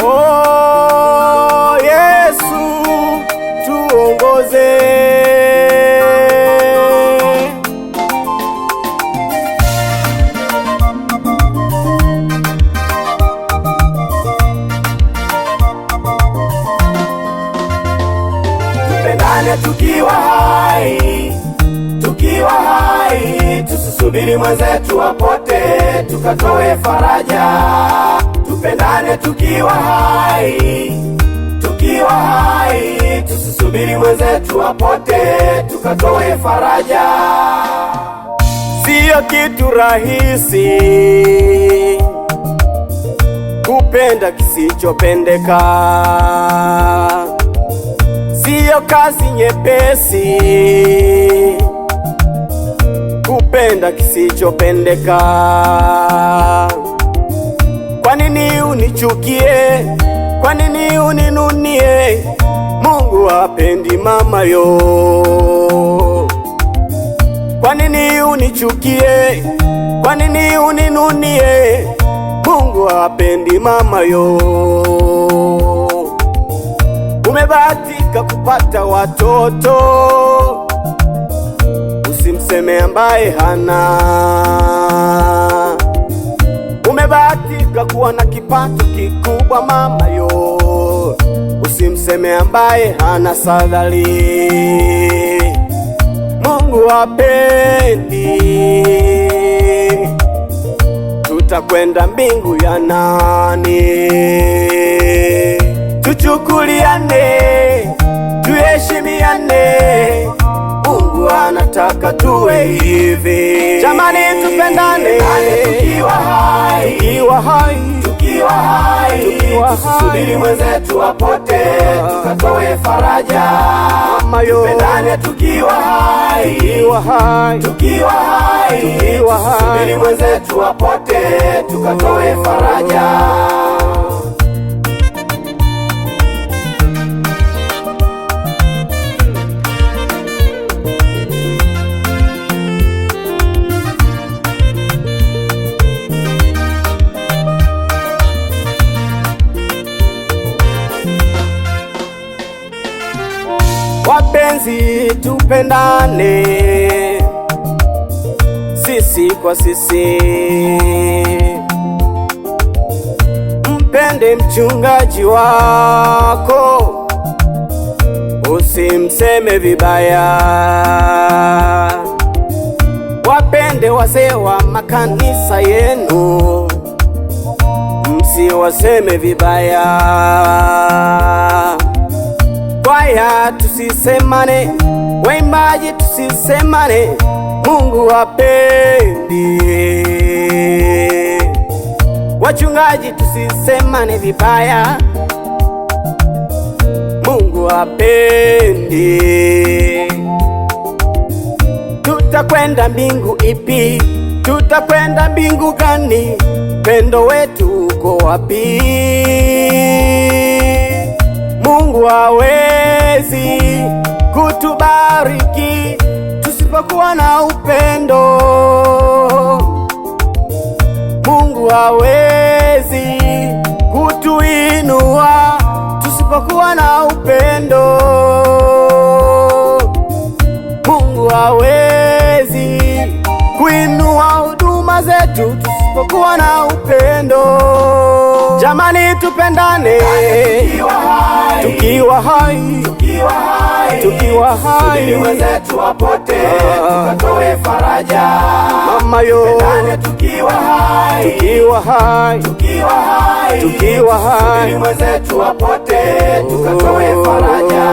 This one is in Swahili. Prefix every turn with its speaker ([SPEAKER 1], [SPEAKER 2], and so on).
[SPEAKER 1] Oh, Yesu tuongoze. Tupendane tukiwa hai, tusisubiri mwenzetu apote tukatoe faraja. Tupendane tukiwa hai, tusisubiri mwenzetu apote tukatoe faraja. Sio kitu rahisi kupenda kisichopendeka, sio kazi nyepesi kupenda kisichopendeka. Kwa nini unichukie? Kwa nini uninunie? Mungu hapendi mama yo. Kwa nini unichukie? Kwa nini uninunie? Mungu hapendi mama yo. Umebahatika kupata watoto, usimseme ambaye hana. Umebahatika kuwa na kipato kikubwa mama yo, usimseme ambaye hana sadali. Mungu hapendi, tutakwenda mbingu ya nani? Tuchukuliane, tuheshimiane, Mungu anataka tuwe hivi. Jamani tupendane, tukiwa hai, tusisubiri mwenzetu apote tukatoe faraja. Tupendane tukiwa hai, tusisubiri mwenzetu apote tukatoe faraja. Wapenzi tupendane, sisi kwa sisi. Mpende mchungaji wako, usimseme vibaya. Wapende wazee wa makanisa yenu, msiwaseme vibaya. Kwaya tusisemane, waimbaji tusisemane, Mungu hapendi. Wachungaji tusisemane vibaya, Mungu hapendi. Tutakwenda mbingu ipi? Tutakwenda mbingu gani? Pendo wetu uko wapi? Mungu hawezi kutubariki tusipokuwa na upendo. Mungu hawezi kutuinua tusipokuwa na upendo. Mungu hawezi kuinua huduma zetu tusipokuwa na upendo. Jamani tupendane, tukiwa hai,
[SPEAKER 2] subiri mwenzetu apote tukatoe faraja.
[SPEAKER 1] Mama yo,
[SPEAKER 2] tupendane tukiwa hai,
[SPEAKER 1] subiri
[SPEAKER 2] mwenzetu apote tukatoe faraja.